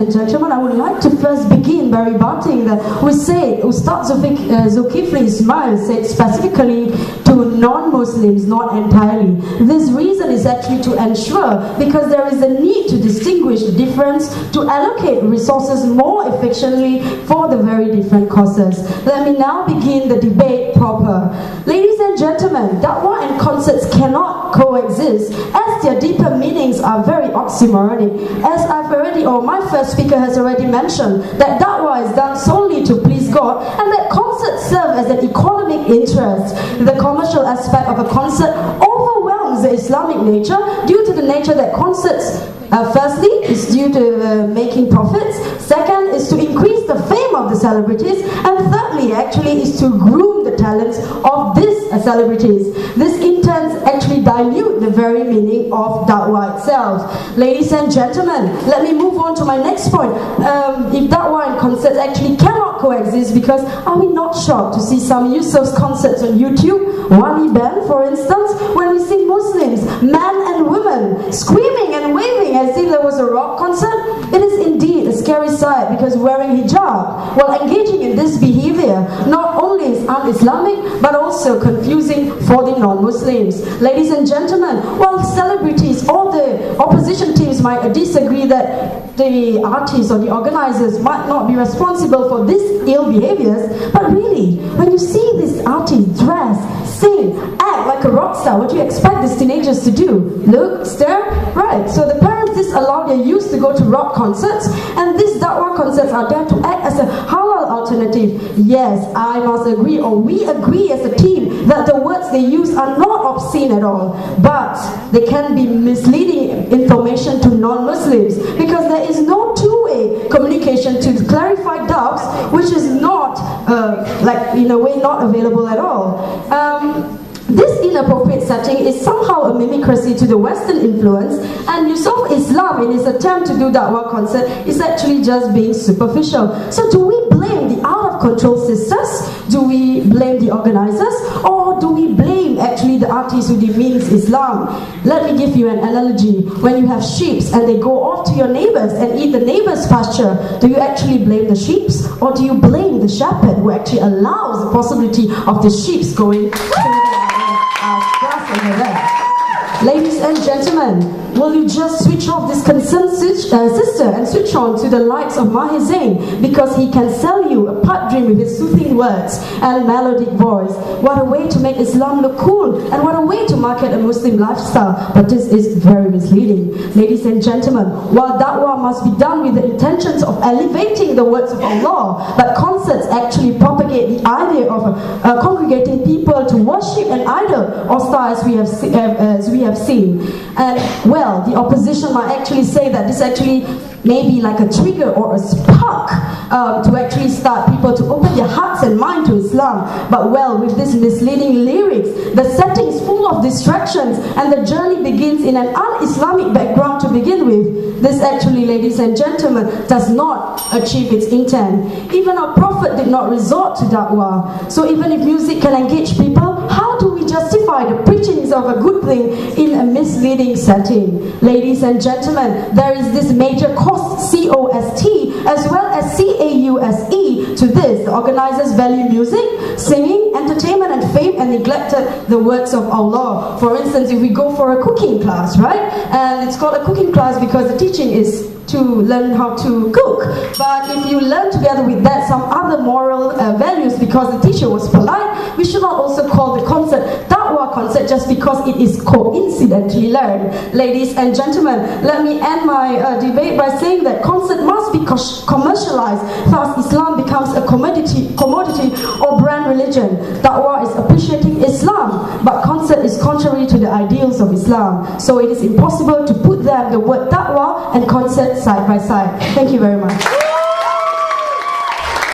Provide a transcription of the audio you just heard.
Gentlemen, I would like to first begin by rebutting that we say Ustad Zulkifli Ismail said specifically to non-Muslims, not entirely. This reason is actually to ensure, because there is a need to distinguish the difference, to allocate resources more efficiently for the very different causes. Let me now begin the debate proper. Ladies and gentlemen, da'wah and concerts cannot coexist as their deeper meanings are very oxymoronic. As I've already, or my first speaker has already mentioned, that da'wah is done solely to please God, and that concerts serve as an economic interest. The commercial aspect of a concert overwhelms the Islamic nature due to the nature that concerts, firstly, is due to making profits, second is to increase the fame of the celebrities, and thirdly, actually, is to groom the talents of these celebrities. This in turn actually dilute the very meaning of da'wah itself. Ladies and gentlemen, let me move on to my next point. If da'wah and concerts actually cannot coexist, because are we not shocked to see some Yusuf's concerts on YouTube, Wali Band for instance, when we see Muslims, men and women, screaming and waving as if there was a rock concert? It is indeed a scary sight, because wearing hijab while engaging in this behavior not only is un-Islamic but also confusing for the non-Muslims. Ladies and gentlemen, while celebrities or the opposition teams might disagree that the artists or the organizers might not be responsible for these ill behaviors, but really, when you see these artists dress, sing, act like a rock star, what do you expect these teenagers to do? Look, stare? Right, so the parents disallow their youth to go to rock concerts, and these da'wah concerts are there to act as a halal alternative. Yes, I must agree, or we agree as a team, that the words they use are not obscene at all, but they can be misleading information to non-Muslims, because there is no two-way communication to clarify doubts, which is not, like in a way, not available at all. This inappropriate setting is somehow a mimicry to the Western influence, and Yusuf Islam, in his attempt to do da'wah concert, is actually just being superficial. So do we blame the out-of-control sisters? Do we blame the organizers? Or do we blame actually the artists who demeans Islam? Let me give you an analogy. When you have sheep and they go off to your neighbors and eat the neighbor's pasture, do you actually blame the sheep? Or do you blame the shepherd who actually allows the possibility of the sheep going to grass over there? Ladies and gentlemen, will you just switch off this concerned sister and switch on to the likes of Mahir Zain, because he can sell you a pipe dream with his soothing words and melodic voice. What a way to make Islam look cool, and what a way to market a Muslim lifestyle, but this is very misleading. Ladies and gentlemen, while da'wah must be done with the intentions of elevating the words of Allah, but concerts actually propagate the idea of congregating people to worship an idol or star, as we have seen. And well, the opposition might actually say that this actually may be like a trigger or a spark to actually start people to open their hearts and mind to Islam. But well, with these misleading lyrics, the setting is full of distractions, and the journey begins in an un-Islamic background to begin with. This actually, ladies and gentlemen, does not achieve its intent. Even our Prophet did not resort to da'wah. So even if music can engage people, how do we justify the preachings of a good thing in a misleading setting? Ladies and gentlemen, there is this major cost, C-O-S-T, as well as C-A-U-S-E to this. The organizers value music, singing, entertainment and fame, and neglected the words of Allah. For instance, if we go for a cooking class, right? And it's called a cooking class because the teaching is to learn how to cook. But if you learn together with that some other moral values because the teacher was polite, we should not also call the concert da'wah concert just because it is coincidentally learned. Ladies and gentlemen, let me end my debate by saying that concert must be commercialized, thus Islam becomes a commodity or brand religion. Da'wah is appreciating Islam, but concert is contrary to the ideals of Islam. So it is impossible to put them, the word da'wah and concert, side by side. Thank you very much.